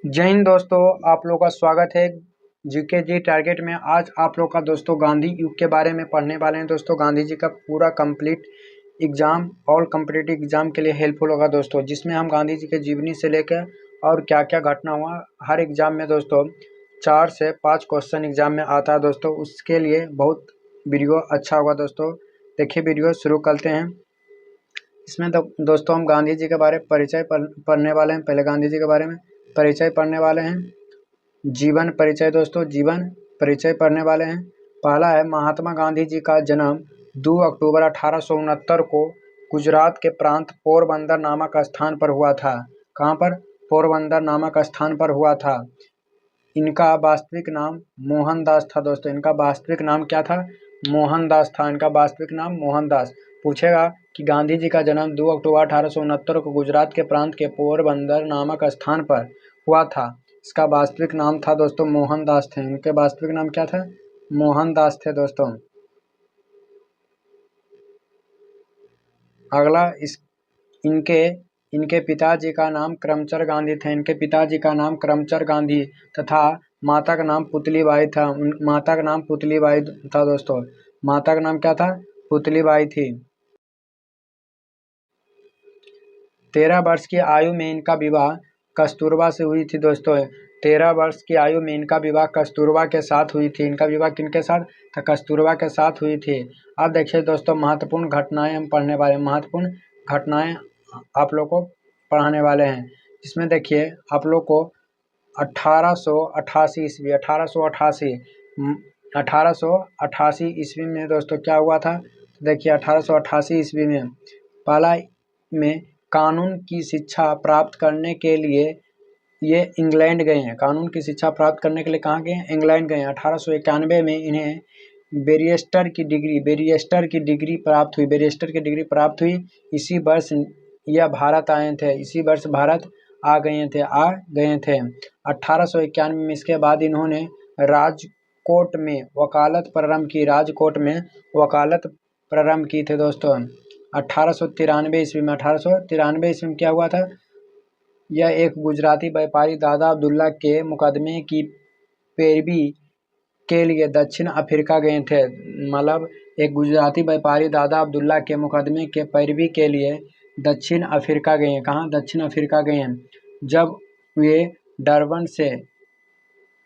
जय हिंद दोस्तों, आप लोगों का स्वागत है जीके जी टारगेट में। आज आप लोग का दोस्तों गांधी युग के बारे में पढ़ने वाले हैं। दोस्तों गांधी जी का पूरा complete exam, all competitive exam के लिए हेल्पफुल होगा दोस्तों, जिसमें हम गांधी जी के जीवनी से लेकर और क्या क्या घटना हुआ हर एग्जाम में दोस्तों 4 से 5 क्वेश्चन एग्जाम में आता है दोस्तों। उसके लिए बहुत वीडियो अच्छा होगा दोस्तों। देखिए वीडियो शुरू करते हैं। इसमें दोस्तों हम गांधी जी के बारे में परिचय पढ़ने वाले हैं। पहले गांधी जी के बारे में परिचय पढ़ने वाले हैं। जीवन परिचय दोस्तों, जीवन परिचय पढ़ने वाले हैं। पहला है महात्मा गांधी जी का जन्म 2 अक्टूबर 1869 को गुजरात के प्रांत पोरबंदर नामक स्थान पर हुआ था। कहाँ पर? पोरबंदर नामक स्थान पर हुआ था। इनका वास्तविक नाम मोहनदास था दोस्तों। इनका वास्तविक नाम क्या था? मोहनदास था। इनका वास्तविक नाम मोहनदास। पूछेगा कि गांधी जी का जन्म 2 अक्टूबर 1869 को गुजरात के प्रांत के पोरबंदर नामक स्थान पर हुआ था। इसका वास्तविक नाम था दोस्तों मोहनदास थे। इनके वास्तविक नाम क्या था? मोहनदास थे दोस्तों। अगला इनके पिताजी का नाम करमचंद गांधी थे। इनके पिताजी का नाम करमचंद गांधी तथा माता का नाम पुतलीबाई था। माता का नाम पुतलीबाई था दोस्तों। माता का नाम क्या था? पुतलीबाई थी। 13 वर्ष की आयु में इनका विवाह कस्तूरबा से हुई थी दोस्तों। 13 वर्ष की आयु में इनका विवाह कस्तूरबा के साथ हुई थी। इनका विवाह किनके साथ था? कस्तूरबा के साथ हुई थी। अब देखिए दोस्तों महत्वपूर्ण घटनाएं हम पढ़ने वाले हैं। महत्वपूर्ण घटनाएं आप लोग को पढ़ाने वाले हैं। इसमें देखिए आप लोग को 1888 ईस्वी 1888 ईस्वी में दोस्तों क्या हुआ था? देखिए 1888 ईस्वी में पहला में कानून की शिक्षा प्राप्त करने के लिए ये इंग्लैंड गए हैं। कानून की शिक्षा प्राप्त करने के लिए कहाँ गए हैं? इंग्लैंड गए हैं। 1891 में इन्हें बैरिस्टर की डिग्री प्राप्त हुई। इसी वर्ष यह भारत आए थे। इसी वर्ष भारत आ गए थे 1891 में। इसके बाद इन्होंने राजकोट में वकालत प्रारंभ की थे दोस्तों। 1893 ईस्वी में क्या हुआ था? यह एक गुजराती व्यापारी दादा अब्दुल्ला के मुकदमे की पैरवी के लिए दक्षिण अफ्रीका गए थे। मतलब एक गुजराती व्यापारी दादा अब्दुल्ला के मुकदमे के पैरवी के लिए दक्षिण अफ्रीका गए हैं। कहाँ? दक्षिण अफ्रीका गए हैं। जब वे डरबन से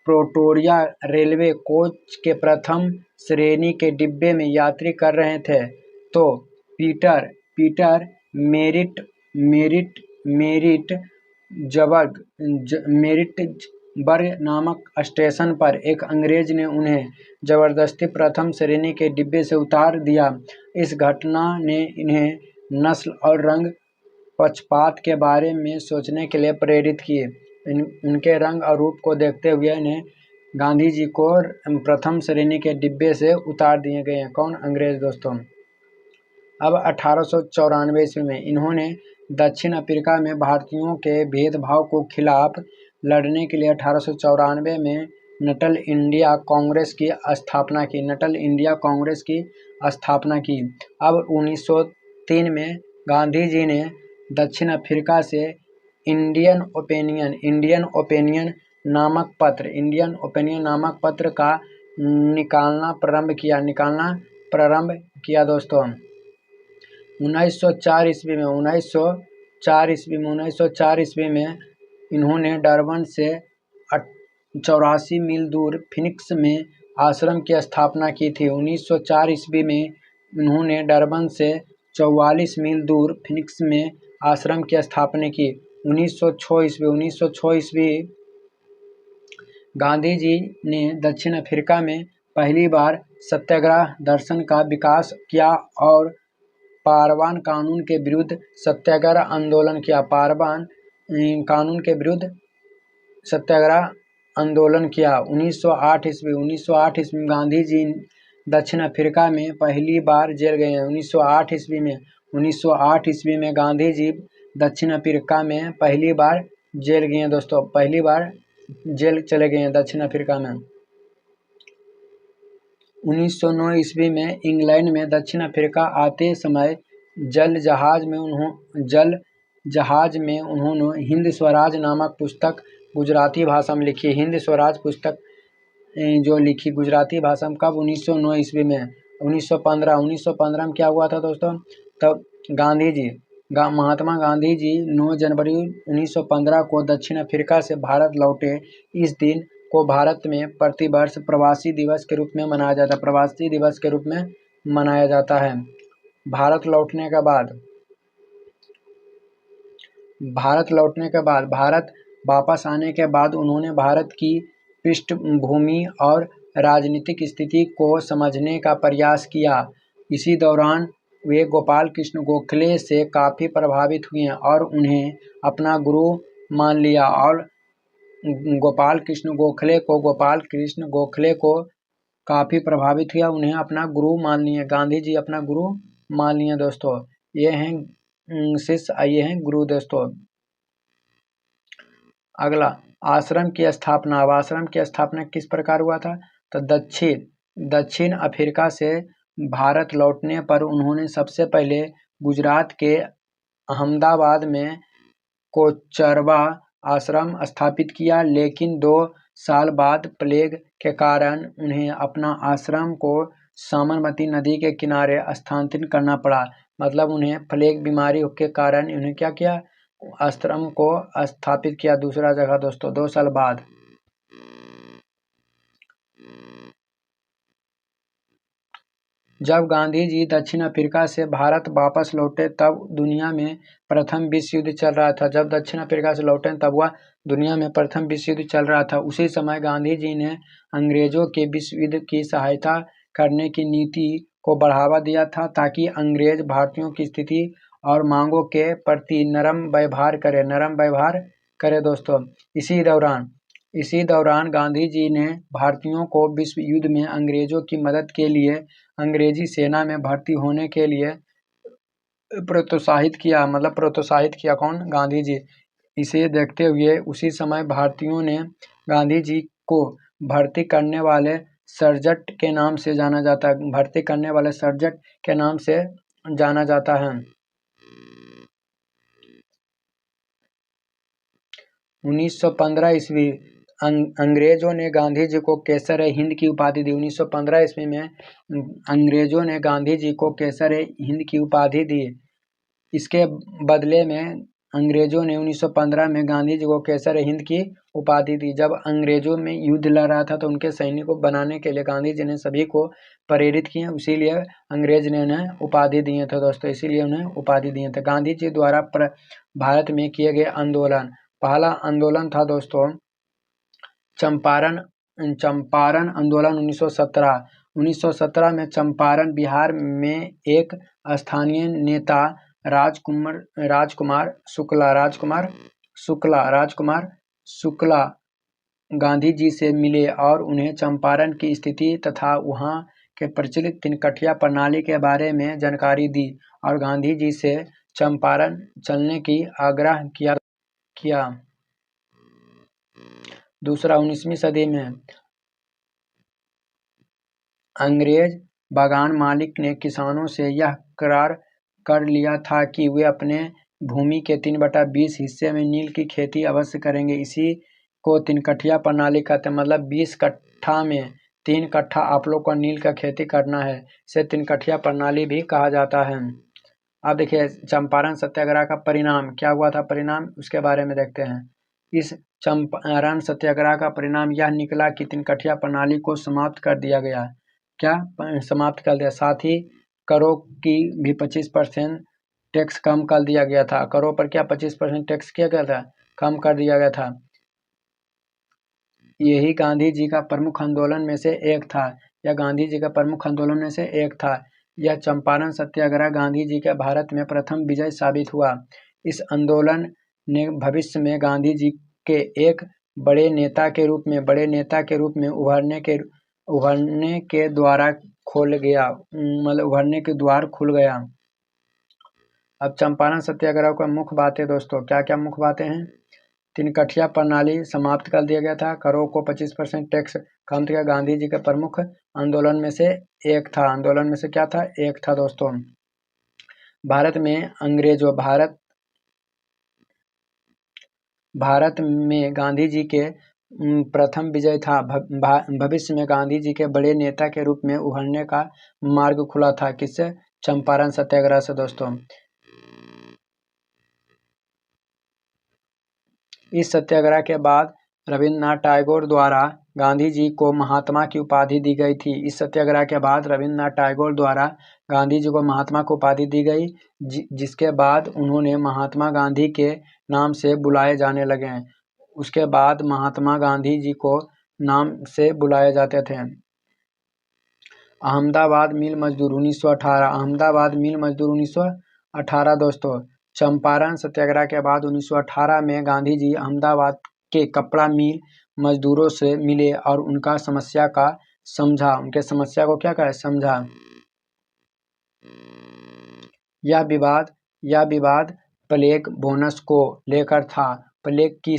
प्रोटोरिया रेलवे कोच के प्रथम श्रेणी के डिब्बे में यात्री कर रहे थे तो पीटर मेरिट्सबर्ग नामक स्टेशन पर एक अंग्रेज ने उन्हें जबरदस्ती प्रथम श्रेणी के डिब्बे से उतार दिया। इस घटना ने इन्हें नस्ल और रंग पक्षपात के बारे में सोचने के लिए प्रेरित किए। उनके रंग और रूप को देखते हुए इन्हें गांधी जी को प्रथम श्रेणी के डिब्बे से उतार दिए गए हैं। कौन? अंग्रेज दोस्तों। अब 1894 ईस्वी में इन्होंने दक्षिण अफ्रीका में भारतीयों के भेदभाव को खिलाफ लड़ने के लिए 1894 में नटल इंडिया कांग्रेस की स्थापना की। अब 1903 में गांधी जी ने दक्षिण अफ्रीका से इंडियन ओपिनियन नामक पत्र का निकालना प्रारंभ किया दोस्तों। 1904 ईस्वी में इन्होंने डरबन से 84 मील दूर फिनिक्स में आश्रम की स्थापना की थी। 1904 ईस्वी में इन्होंने डरबन से 44 मील दूर फिनिक्स में आश्रम की स्थापना की। 1906 ईस्वी गांधी जी ने दक्षिण अफ्रीका में पहली बार सत्याग्रह दर्शन का विकास किया और पारवान कानून के विरुद्ध सत्याग्रह आंदोलन किया। 1908 ईस्वी में गांधी जी दक्षिण अफ्रीका में पहली बार जेल गए हैं। 1908 ईस्वी में गांधी जी दक्षिण अफ्रीका में पहली बार जेल गए हैं दोस्तों। पहली बार जेल चले गए हैं दक्षिण अफ्रीका में। 1909 ईस्वी में इंग्लैंड में दक्षिण अफ्रीका आते समय जल जहाज में उन्होंने हिंद स्वराज नामक पुस्तक गुजराती भाषा में लिखी। हिंद स्वराज पुस्तक जो लिखी गुजराती भाषा में कब? 1909 ईस्वी में। 1915 में क्या हुआ था दोस्तों? तब गांधी जी महात्मा गांधी जी 9 जनवरी 1915 को दक्षिण अफ्रीका से भारत लौटे। इस दिन को भारत में प्रतिवर्ष प्रवासी दिवस के रूप में मनाया जाता है। प्रवासी दिवस के रूप में मनाया जाता है। भारत लौटने के बाद भारत वापस आने के बाद उन्होंने भारत की पृष्ठभूमि और राजनीतिक स्थिति को समझने का प्रयास किया। इसी दौरान वे गोपाल कृष्ण गोखले से काफ़ी प्रभावित हुए और उन्हें अपना गुरु मान लिया और गोपाल कृष्ण गोखले को काफ़ी प्रभावित किया, उन्हें अपना गुरु मान लिए। गांधी जी अपना गुरु मान लिए दोस्तों। ये हैं शिष्य, ये हैं गुरु दोस्तों। अगला, आश्रम की स्थापना। अब आश्रम की स्थापना किस प्रकार हुआ था? तो दक्षिण अफ्रीका से भारत लौटने पर उन्होंने सबसे पहले गुजरात के अहमदाबाद में कोचरबा आश्रम स्थापित किया, लेकिन 2 साल बाद प्लेग के कारण उन्हें अपना आश्रम को साबरमती नदी के किनारे स्थानांतरित करना पड़ा। मतलब उन्हें प्लेग बीमारी के कारण उन्हें क्या किया? आश्रम को स्थापित किया दूसरा जगह दोस्तों 2 साल बाद। जब गांधी जी दक्षिण अफ्रीका से भारत वापस लौटे तब दुनिया में प्रथम विश्व युद्ध चल रहा था। जब दक्षिण अफ्रीका से लौटे तब वह दुनिया में प्रथम विश्व युद्ध चल रहा था। उसी समय गांधी जी ने अंग्रेजों के विश्व युद्ध की सहायता करने की नीति को बढ़ावा दिया था ताकि अंग्रेज भारतीयों की स्थिति और मांगों के प्रति नरम व्यवहार करे दोस्तों। इसी दौरान गांधी जी ने भारतीयों को विश्व युद्ध में अंग्रेजों की मदद के लिए अंग्रेजी सेना में भर्ती होने के लिए प्रोत्साहित किया। कौन? गांधी जी। इसे देखते हुए उसी समय भारतीयों ने गांधी जी को भर्ती करने वाले सर्जेंट के नाम से जाना जाता है। 1915 ईस्वी अंग्रेजों ने गांधी जी को केसर-ए-हिंद की उपाधि दी। 1915 ईस्वी में अंग्रेजों ने गांधी जी को केसर-ए-हिंद की उपाधि दी। इसके बदले में अंग्रेजों ने 1915 में गांधी जी को केसर-ए-हिंद की उपाधि दी। जब अंग्रेजों में युद्ध लड़ रहा था तो उनके सैनिकों को बनाने के लिए गांधी जी ने सभी को प्रेरित किए, इसीलिए अंग्रेज ने उन्हें उपाधि दिए थे दोस्तों। गांधी जी द्वारा भारत में किए गए आंदोलन। पहला आंदोलन था दोस्तों चंपारण आंदोलन 1917 में चंपारण बिहार में एक स्थानीय नेता राजकुमार शुक्ला गांधी जी से मिले और उन्हें चंपारण की स्थिति तथा वहां के प्रचलित तिनकठिया प्रणाली के बारे में जानकारी दी और गांधी जी से चंपारण चलने की आग्रह किया। दूसरा, 19वीं सदी में अंग्रेज बागान मालिक ने किसानों से यह करार कर लिया था कि वे अपने भूमि के 3/20 हिस्से में नील की खेती अवश्य करेंगे। इसी को तिनकठिया प्रणाली कहते हैं। मतलब 20 कट्ठा में 3 कट्ठा आप लोग को नील का खेती करना है। इसे तिनकठिया प्रणाली भी कहा जाता है। अब देखिए चंपारण सत्याग्रह का परिणाम क्या हुआ था, उसके बारे में देखते हैं। इस चंपारण सत्याग्रह का परिणाम यह निकला कि तिनकठिया प्रणाली को समाप्त कर दिया गया। साथ ही करों की भी 25% टैक्स कम कर दिया गया था। करों पर क्या 25% टैक्स किया गया था, कम कर दिया गया था। यही गांधी जी का प्रमुख आंदोलन में से एक था। यह चंपारण सत्याग्रह गांधी जी के भारत में प्रथम विजय साबित हुआ। इस आंदोलन ने भविष्य में गांधी जी के एक बड़े नेता के रूप में उभरने के द्वार खुल गया। अब चंपारण सत्याग्रह का मुख्य बातें दोस्तों, क्या मुख्य बातें हैं? तिनकठिया प्रणाली समाप्त कर दिया गया था। करों को 25% टैक्स कम किया। गांधी जी के प्रमुख आंदोलन में से एक था दोस्तों। भारत में भारत में गांधी जी के प्रथम विजय था। भविष्य में गांधी जी के बड़े नेता के रूप में उभरने का मार्ग खुला था। किससे? चंपारण सत्याग्रह से दोस्तों। इस सत्याग्रह के बाद रविन्द्रनाथ टैगोर द्वारा गांधी जी को महात्मा की उपाधि दी गई थी। इस सत्याग्रह के बाद रविन्द्रनाथ टैगोर द्वारा गांधी जी को महात्मा को उपाधि दी गई, जिसके बाद उन्होंने महात्मा गांधी के नाम से बुलाए जाने लगे। उसके बाद महात्मा गांधी जी को नाम से बुलाए जाते थे। अहमदाबाद मिल मजदूर 1918। अहमदाबाद मिल मजदूर 1918 दोस्तों। चंपारण सत्याग्रह के बाद 1918 में गांधी जी अहमदाबाद के कपड़ा मिल मजदूरों से मिले और उनका समस्या का समझा। उनके समस्या को क्या कहा? समझा। यह विवाद प्लेग बोनस को लेकर था। प्लेग की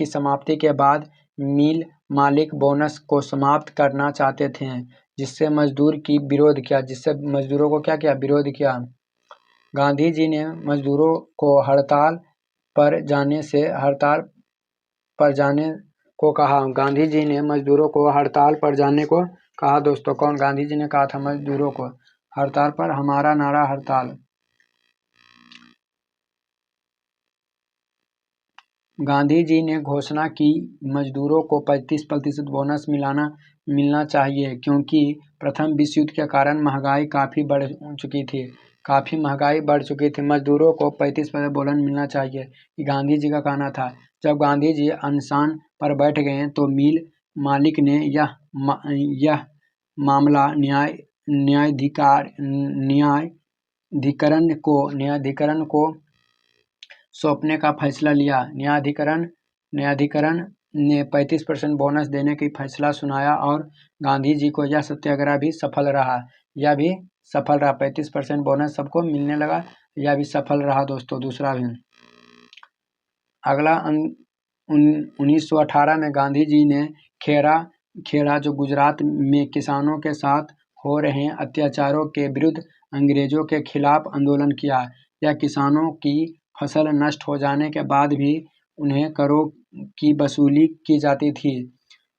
समाप्ति के बाद मिल मालिक बोनस को समाप्त करना चाहते थे, जिससे मजदूरों को क्या किया? विरोध किया। गांधी जी ने मजदूरों को हड़ताल पर जाने को कहा। गांधी जी ने मजदूरों को हड़ताल पर जाने को कहा दोस्तों। कौन? गांधी जी ने कहा था मजदूरों को हड़ताल पर। हमारा नारा हड़ताल। गांधी जी ने घोषणा की मजदूरों को 35% बोनस मिलना चाहिए, क्योंकि प्रथम विश्व युद्ध के कारण महंगाई काफ़ी बढ़ चुकी थी। मजदूरों को 35% बोनस मिलना चाहिए, ये गांधी जी का कहना था। जब गांधी जी अनशन पर बैठ गए तो मिल मालिक ने यह मामला न्यायाधिकरण को सौंपने का फैसला लिया। न्यायाधिकरण ने 35% बोनस देने की फैसला सुनाया और गांधी जी को यह सत्याग्रह भी सफल रहा। 35% बोनस सबको मिलने लगा। यह भी सफल रहा दोस्तों। दूसरा भी अगला 1918 में गांधी जी ने खेड़ा जो गुजरात में किसानों के साथ हो रहे अत्याचारों के विरुद्ध अंग्रेजों के खिलाफ आंदोलन किया। यह किसानों की फसल नष्ट हो जाने के बाद भी उन्हें करों की वसूली की जाती थी।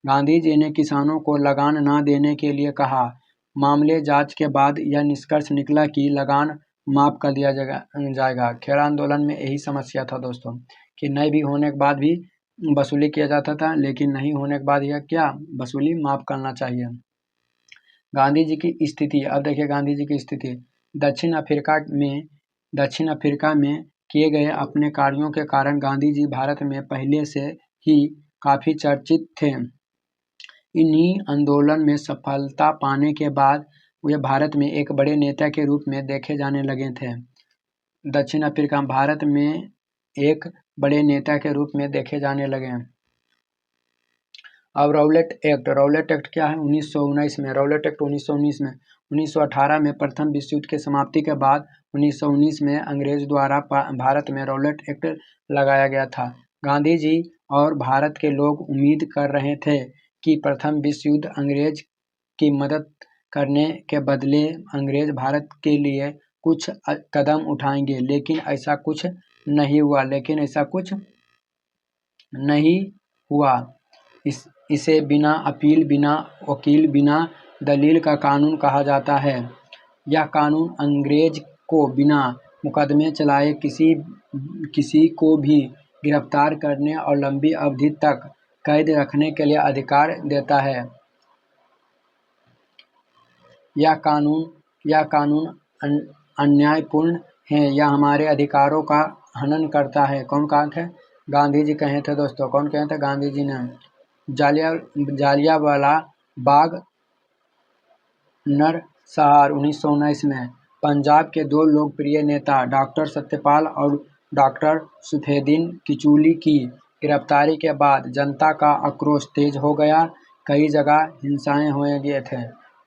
गांधी जी ने किसानों को लगान न देने के लिए कहा। मामले जांच के बाद यह निष्कर्ष निकला कि लगान माफ कर दिया जाएगा। खेड़ा आंदोलन में यही समस्या था दोस्तों, कि नहीं भी होने के बाद भी वसूली किया जाता था, लेकिन नहीं होने के बाद यह क्या? वसूली माफ करना चाहिए। गांधी जी की स्थिति। अब देखिए गांधी जी की स्थिति। दक्षिण अफ्रीका में किए गए अपने कार्यों के कारण गांधी जी भारत में पहले से ही काफ़ी चर्चित थे। इन्हीं आंदोलन में सफलता पाने के बाद वे भारत में एक बड़े नेता के रूप में देखे जाने लगे थे। दक्षिण अफ्रीका भारत में एक बड़े नेता के रूप में देखे जाने लगे। अब रौलेट एक्ट क्या है? 1919 में। रौलेट एक्ट 1919 में। 1918 में प्रथम विश्व युद्ध की समाप्ति के बाद 1919 में अंग्रेज द्वारा भारत में रौलेट एक्ट लगाया गया था। गांधी जी और भारत के लोग उम्मीद कर रहे थे कि प्रथम विश्व युद्ध अंग्रेज की मदद करने के बदले अंग्रेज भारत के लिए कुछ कदम उठाएंगे, लेकिन ऐसा कुछ नहीं हुआ। इसे बिना अपील, बिना वकील, बिना दलील का कानून कहा जाता है। यह कानून अंग्रेज को बिना मुकदमे चलाए किसी को भी गिरफ्तार करने और लंबी अवधि तक कैद रखने के लिए अधिकार देता है। यह कानून अन्यायपूर्ण है। यह हमारे अधिकारों का हनन करता है। कौन कहा था? गांधी जी कहे थे दोस्तों। कौन कहे थे? गांधी जी ने। जालियांवाला बाग नरसंहार 1919 में। पंजाब के दो लोकप्रिय नेता डॉक्टर सत्यपाल और डॉक्टर सैफुद्दीन किचलू की गिरफ्तारी के बाद जनता का आक्रोश तेज हो गया। कई जगह हिंसाएं हुए गए थे।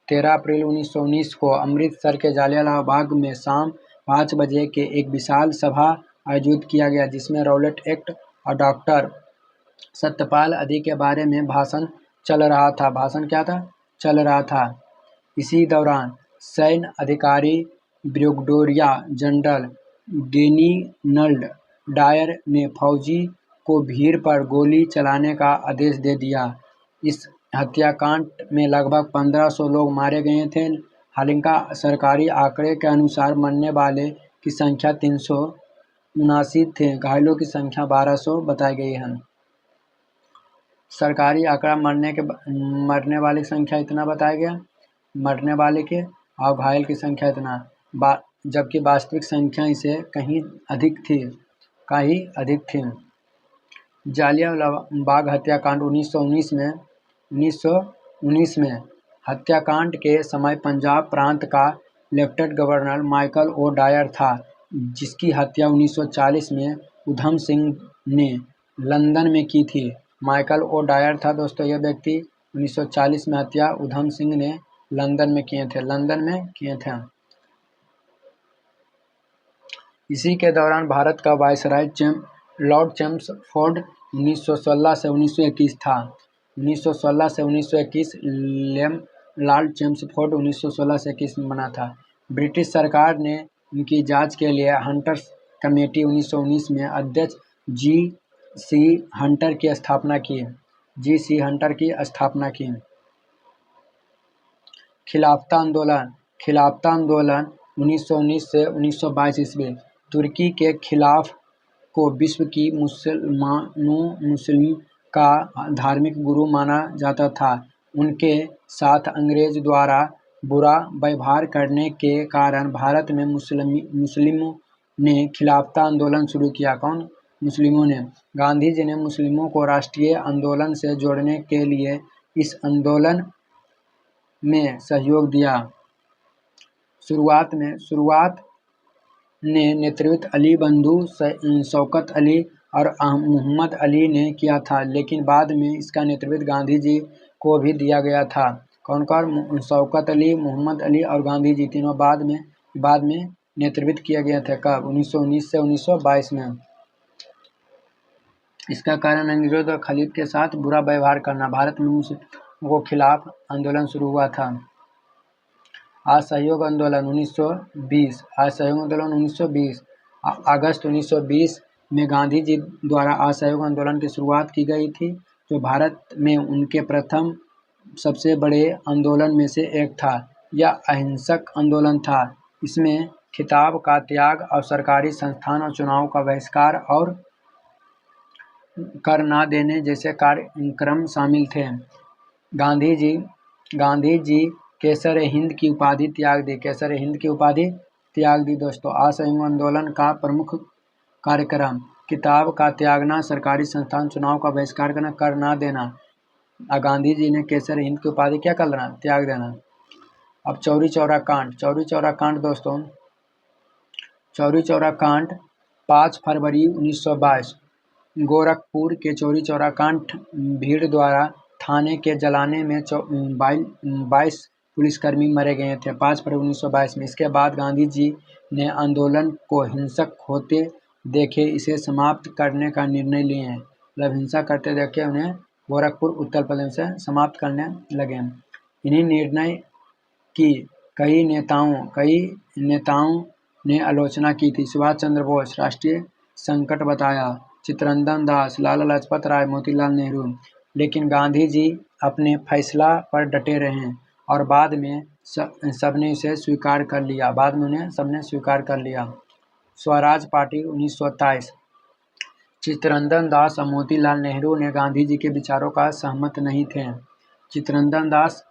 13 अप्रैल 1919 को अमृतसर के जालियांवाला बाग में शाम 5 बजे के एक विशाल सभा आयोजित किया गया, जिसमें रौलेट एक्ट और डॉक्टर सत्यपाल आदि के बारे में भाषण चल रहा था। इसी दौरान सैन्य अधिकारी ब्रिगेडियर जनरल रेजिनाल्ड डायर ने फौजी को भीड़ पर गोली चलाने का आदेश दे दिया। इस हत्याकांड में लगभग 1500 लोग मारे गए थे। हालांकि सरकारी आंकड़े के अनुसार मरने वाले की संख्या 379 थे, घायलों की संख्या 1200 बताई गई है। सरकारी आंकड़ा मरने वाले की संख्या इतना बताया गया, मरने वाले के, और घायल की संख्या इतना, जबकि वास्तविक संख्या इसे कहीं अधिक थी। जालियांवाला बाग हत्याकांड 1919 में हत्याकांड के समय पंजाब प्रांत का lieutenant governor Michael O'Dwyer था, जिसकी हत्या 1940 में उधम सिंह ने लंदन में की थी। माइकल ओ डायर था दोस्तों यह व्यक्ति, 1940 में हत्या उधम सिंह ने लंदन में किए थे। इसी के दौरान भारत का वायसराय लॉर्ड चेम्सफोर्ड 1916 से 1921 था। 1916 से 1921 लॉर्ड चेम्सफोर्ड 1916 से 21 में बना था। ब्रिटिश सरकार ने उनकी जांच के लिए हंटर्स कमेटी 1919 में अध्यक्ष जी.सी. हंटर की स्थापना की। खिलाफत आंदोलन 1919 से 1922 ईस्वी। तुर्की के खिलाफ को विश्व की मुस्लिम का धार्मिक गुरु माना जाता था। उनके साथ अंग्रेज द्वारा बुरा व्यवहार करने के कारण भारत में मुस्लिमों ने खिलाफत आंदोलन शुरू किया। कौन? मुस्लिमों ने। गांधी जी ने मुस्लिमों को राष्ट्रीय आंदोलन से जोड़ने के लिए इस आंदोलन में सहयोग दिया। शुरुआत ने नेतृत्व अली बंधु शौकत अली और मोहम्मद अली ने किया था, लेकिन बाद में इसका नेतृत्व गांधी जी को भी दिया गया था। कौन? शौकत अली, मोहम्मद अली और गांधी जी तीनों बाद में नेतृत्व किया गया था। कब? 1919 से 1922 में। इसका कारण अंग्रेजों और खलीफ के साथ बुरा व्यवहार करना। भारत में मुस्लिमों को खिलाफ आंदोलन शुरू हुआ था। असहयोग आंदोलन 1920। अगस्त 1920 में गांधी जी द्वारा असहयोग आंदोलन की शुरुआत की गई थी, जो भारत में उनके प्रथम सबसे बड़े आंदोलन में से एक था। यह अहिंसक आंदोलन था। इसमें खिताब का त्याग और सरकारी संस्थान और चुनाव का बहिष्कार और कर न देने जैसे कार्यक्रम शामिल थे। गांधी जी केसर हिंद की उपाधि त्याग दी। दोस्तों असहयोग आंदोलन का प्रमुख कार्यक्रम किताब का त्यागना, सरकारी संस्थान चुनाव का बहिष्कार करना, कर न देना। गांधी जी ने केसर हिंद की उपाधि क्या करना? त्याग देना। अब चौरी चौरा कांड दोस्तों, चौरी चौरा कांड 5 फरवरी 1922। गोरखपुर के चौरी चौरा कांड भीड़ द्वारा थाने के जलाने में 22 पुलिसकर्मी मारे गए थे 5 फरवरी 1922 में। इसके बाद गांधी जी ने आंदोलन को हिंसक होते देखे इसे समाप्त करने का निर्णय लिए। मतलब हिंसा करते देखे उन्हें गोरखपुर उत्तर प्रदेश से समाप्त करने लगे। इन्हीं निर्णय की कई नेताओं ने आलोचना की थी। सुभाष चंद्र बोस राष्ट्रीय संकट बताया, चित्तरंजन दास, लाला लाजपत राय, मोतीलाल नेहरू। लेकिन गांधी जी अपने फैसला पर डटे रहे और बाद में सबने इसे स्वीकार कर लिया। स्वराज पार्टी 1927। चित्तरंजन दास और मोतीलाल नेहरू ने गांधी जी के विचारों का सहमत नहीं थे। चित्तरंजन दास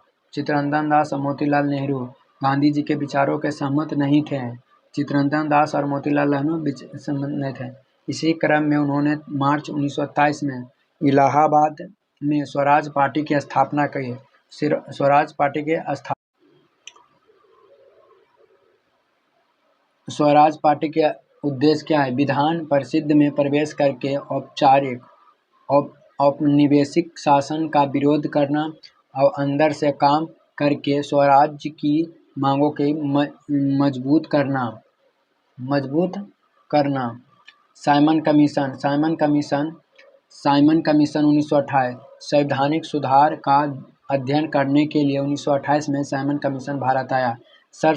और मोतीलाल नेहरू गांधी जी के विचारों के सहमत नहीं थे। चित्तरंजन दास और मोतीलाल नेहरू सहमत नहीं थे। इसी क्रम में उन्होंने मार्च 1927 में इलाहाबाद में स्वराज पार्टी की स्थापना की। स्वराज पार्टी के उद्देश्य क्या है? विधान परिषद में प्रवेश करके औपनिवेशिक शासन का विरोध करना और अंदर से काम करके स्वराज्य की मांगों को मजबूत करना। Simon commission 1928। संवैधानिक सुधार का अध्ययन करने के लिए 1928 में साइमन कमीशन भारत आया। सर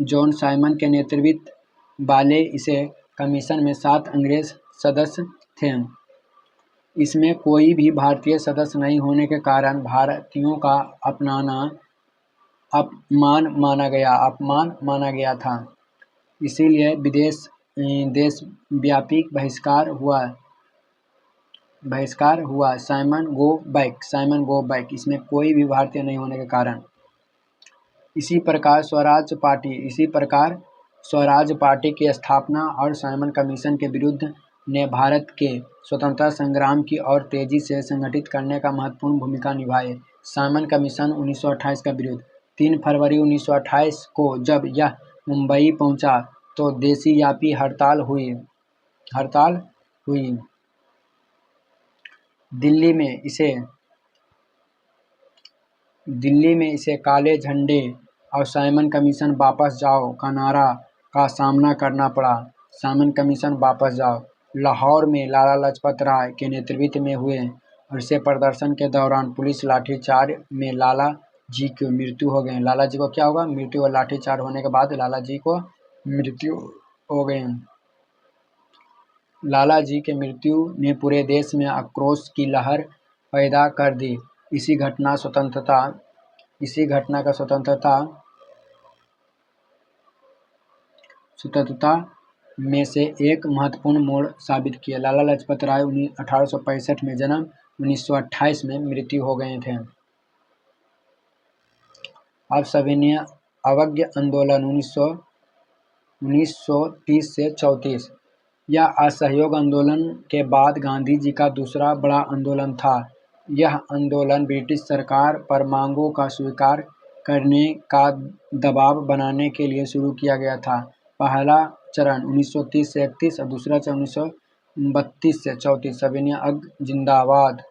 जॉन साइमन के नेतृत्व वाले इसे कमीशन में 7 अंग्रेज सदस्य थे। इसमें कोई भी भारतीय सदस्य नहीं होने के कारण भारतीयों का अपमान माना गया था। इसीलिए देशव्यापी बहिष्कार हुआ। साइमन गो बैक, इसमें कोई भी भारतीय नहीं होने के कारण। इसी प्रकार स्वराज पार्टी की स्थापना और साइमन कमीशन के विरुद्ध ने भारत के स्वतंत्रता संग्राम की और तेजी से संगठित करने का महत्वपूर्ण भूमिका निभाई। साइमन कमीशन 1928 का विरोध। 3 फरवरी 1928 को जब यह मुंबई पहुंचा तो देशव्यापी हड़ताल हुई। दिल्ली में इसे काले झंडे और साइमन कमीशन वापस जाओ का नारा का सामना करना पड़ा। साइमन कमीशन वापस जाओ। लाहौर में लाला लाजपत राय के नेतृत्व में हुए और इसे प्रदर्शन के दौरान पुलिस लाठीचार्ज में लाला जी की मृत्यु हो गई। लाला जी को क्या होगा? मृत्यु। और लाठीचार्ज होने के बाद लाला जी को मृत्यु हो गई। लाला जी के मृत्यु ने पूरे देश में आक्रोश की लहर पैदा कर दी। इसी घटना का स्वतंत्रता में से एक महत्वपूर्ण मोड़ साबित किया। लाला लाजपत राय 1865 में जन्म, 1928 में मृत्यु हो गए थे। अब सविनय अवज्ञा आंदोलन 1930 से 34। यह असहयोग आंदोलन के बाद गांधी जी का दूसरा बड़ा आंदोलन था। यह आंदोलन ब्रिटिश सरकार पर मांगों का स्वीकार करने का दबाव बनाने के लिए शुरू किया गया था। पहला चरण 1930 से 31 और दूसरा चरण 1932 से 34। सविनय अवज्ञा जिंदाबाद।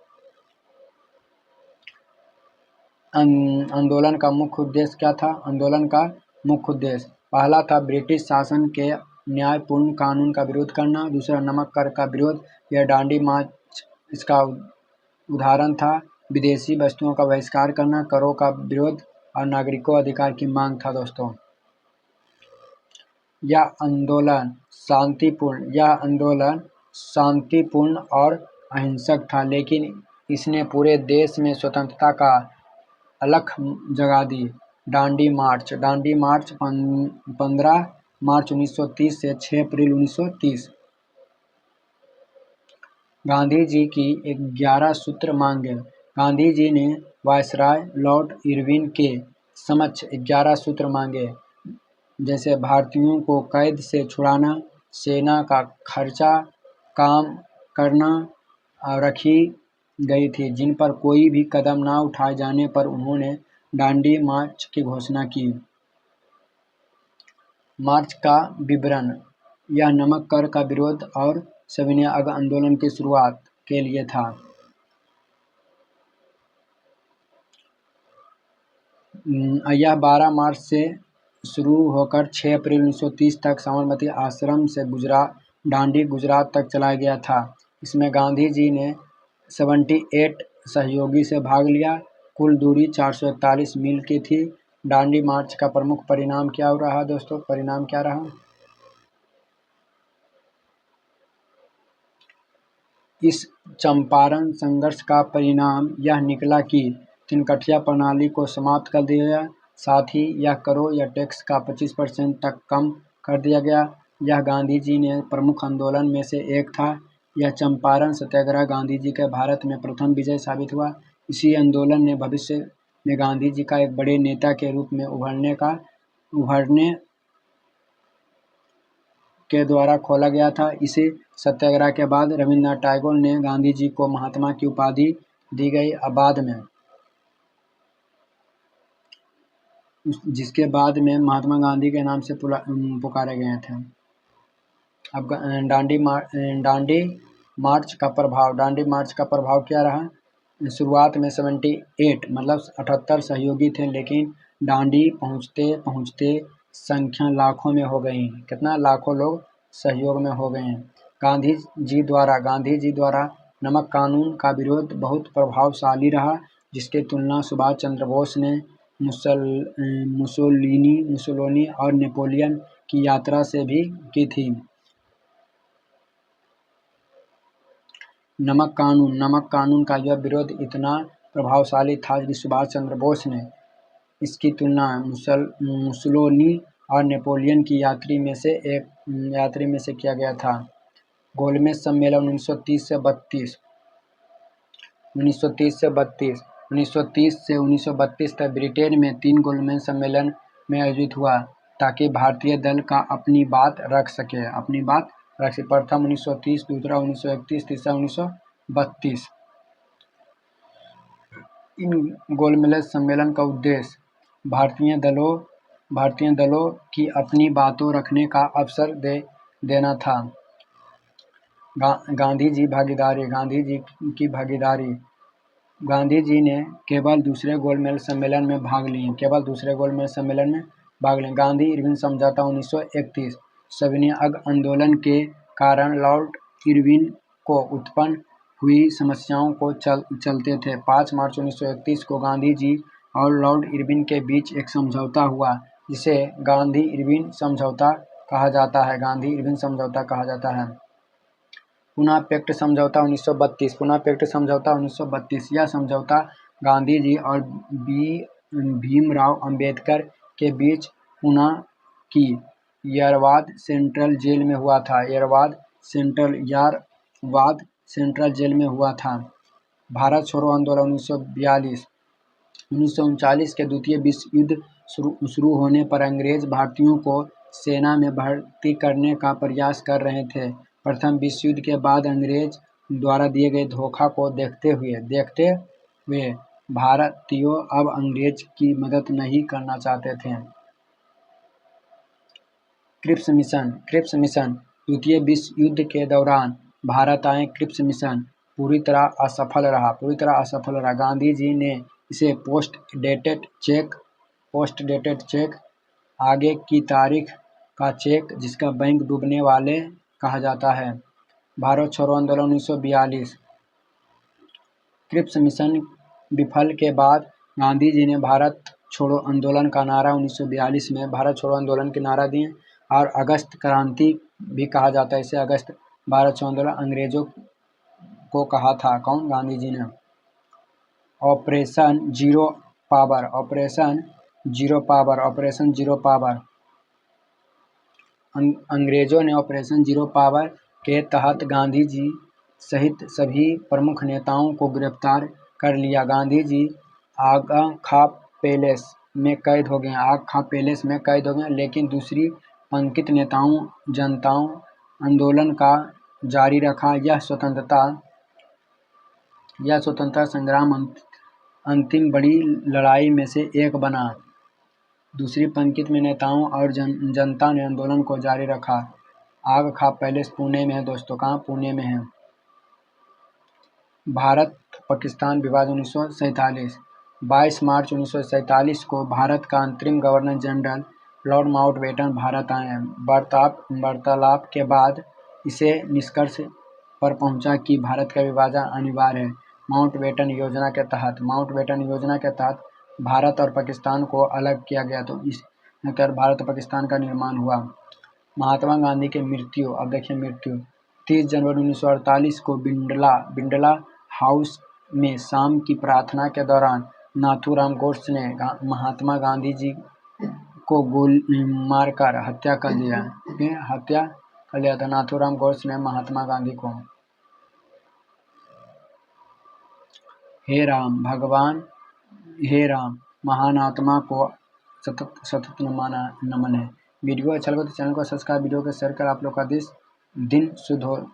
आंदोलन का मुख्य उद्देश्य क्या था? आंदोलन का मुख्य उद्देश्य पहला था ब्रिटिश शासन के न्यायपूर्ण कानून का विरोध करना। दूसरा नमक कर का विरोध। यह दांडी मार्च इसका उदाहरण था। विदेशी वस्तुओं का बहिष्कार करना, करों का विरोध और नागरिकों अधिकार की मांग था। दोस्तों, यह आंदोलन शांतिपूर्ण और अहिंसक था, लेकिन इसने पूरे देश में स्वतंत्रता का अलख जगा दी। दांडी मार्च 15 मार्च 1930 से 6 अप्रैल 1930। गांधी जी की 11 सूत्र मांगे। गांधी जी ने वायसराय लॉर्ड इरविन के समक्ष 11 सूत्र मांगे, जैसे भारतीयों को कैद से छुड़ाना, सेना का खर्चा काम करना रखी गई थी, जिन पर कोई भी कदम न उठाए जाने पर उन्होंने दांडी मार्च की घोषणा की। मार्च का विवरण। यह नमक कर का विरोध और सविनय अवज्ञा आंदोलन की शुरुआत के लिए था। यह 12 मार्च से शुरू होकर 6 अप्रैल 1930 तक साबरमती आश्रम से दांडी गुजरात तक चलाया गया था। इसमें गांधी जी ने 78 सहयोगी से भाग लिया। कुल दूरी 441 मील की थी। दांडी मार्च का प्रमुख परिणाम क्या रहा दोस्तों? परिणाम क्या रहा? इस चंपारण संघर्ष का परिणाम यह निकला कि तिनकठिया प्रणाली को समाप्त कर दिया गया। साथ ही यह करों या टैक्स का 25% तक कम कर दिया गया। यह गांधी जी ने प्रमुख आंदोलन में से एक था। यह चंपारण सत्याग्रह गांधी जी के भारत में प्रथम विजय साबित हुआ। इसी आंदोलन ने भविष्य में गांधी जी का एक बड़े नेता के रूप में उभरने के द्वारा खोला गया था। इसी सत्याग्रह के बाद रविंद्रनाथ टैगोर ने गांधी जी को महात्मा की उपाधि दी गई, बाद में जिसके बाद में महात्मा गांधी के नाम से पुकारे गए थे। अब दांडी मार्च का प्रभाव। दांडी मार्च का प्रभाव क्या रहा? शुरुआत में 78 मतलब 78 सहयोगी थे, लेकिन दांडी पहुंचते पहुंचते संख्या लाखों में हो गई। कितना? लाखों लोग सहयोग में हो गए हैं। गांधी जी द्वारा नमक कानून का विरोध बहुत प्रभावशाली रहा, जिसकी तुलना सुभाष चंद्र बोस ने मुसोलिनी और नेपोलियन की यात्रा से भी की थी। नमक कानून का यह विरोध इतना प्रभावशाली था कि सुभाष चंद्र बोस ने इसकी तुलना मुसोलिनी और नेपोलियन की यात्रा में से किया गया था। गोलमेज सम्मेलन 1930 से 1932 तक ब्रिटेन में 3 गोलमेज सम्मेलन में आयोजित हुआ ताकि भारतीय दल का अपनी बात रख सके। प्रथम 1930, दूसरा 1931, तीसरा 1932। इन गोलमेज सम्मेलन का उद्देश्य भारतीय दलों की अपनी बातों रखने का अवसर देना था। गांधी जी की भागीदारी। गांधी जी ने केवल दूसरे गोलमेज सम्मेलन में भाग लिए। गांधी-इरविन समझौता 1931। सविनय आंदोलन के कारण लॉर्ड इरविन को उत्पन्न हुई समस्याओं को चलते थे। 5 मार्च 1931 को गांधी जी और लॉर्ड इरविन के बीच एक समझौता हुआ जिसे गांधी-इरविन समझौता कहा जाता है। पुनः पैक्ट समझौता 1932। यह समझौता गांधी जी और भीमराव अंबेडकर के बीच पुणे की यारवाद सेंट्रल जेल में हुआ था। भारत छोड़ो आंदोलन 1942। 1939 के द्वितीय विश्व युद्ध शुरू होने पर अंग्रेज भारतीयों को सेना में भर्ती करने का प्रयास कर रहे थे। प्रथम विश्व युद्ध के बाद अंग्रेज द्वारा दिए गए धोखा को देखते हुए भारतीयों अब अंग्रेज की मदद नहीं करना चाहते थे। Cripps mission. द्वितीय विश्व युद्ध के दौरान भारत आए क्रिप्स मिशन पूरी तरह असफल रहा। गांधी जी ने इसे पोस्ट डेटेड चेक, आगे की तारीख का चेक जिसका बैंक डूबने वाले कहा जाता है। भारत छोड़ो आंदोलन 1942। क्रिप्स मिशन विफल के बाद गांधी जी ने भारत छोड़ो आंदोलन का नारा 1942 में भारत छोड़ो आंदोलन के नारा दिए और अगस्त क्रांति भी कहा जाता है इसे। अगस्त भारत छोड़ो आंदोलन अंग्रेजों को कहा था कौन? गांधी जी ने। Operation zero power. अंग्रेजों ने ऑपरेशन जीरो पावर के तहत गांधी जी सहित सभी प्रमुख नेताओं को गिरफ्तार कर लिया। गांधी जी आगा खा पैलेस में कैद हो गए, लेकिन दूसरी पंक्ति नेताओं जनताओं आंदोलन का जारी रखा। यह स्वतंत्रता संग्राम अंतिम बड़ी लड़ाई में से एक बना। दूसरी पंक्ति में नेताओं और जनता ने आंदोलन को जारी रखा। आग खा पैलेस पुणे में है दोस्तों। कहाँ? पुणे में है। भारत पाकिस्तान विवाद 1947। 22 मार्च 1947 को भारत का अंतरिम governor general Lord Mountbatten Bharat आए। वार्तालाप के बाद इसे निष्कर्ष पर पहुंचा कि भारत का विभाजन अनिवार्य है। माउंटबेटन योजना के तहत भारत और पाकिस्तान को अलग किया गया तो इस तहत भारत और पाकिस्तान का निर्माण हुआ। महात्मा गांधी की मृत्यु। अब देखिए मृत्यु 30 जनवरी 1948 को बिंडला हाउस में शाम की प्रार्थना के दौरान नाथूराम गोडसे ने महात्मा गांधी जी को गोली मारकर हत्या कर लिया था। नाथूराम गोडसे ने महात्मा गांधी को। हे राम महान आत्मा को सतत नमन है। वीडियो अच्छा लगा तो चैनल को सब्सक्राइब, वीडियो को शेयर कर। आप लोग का दिन शुभ हो।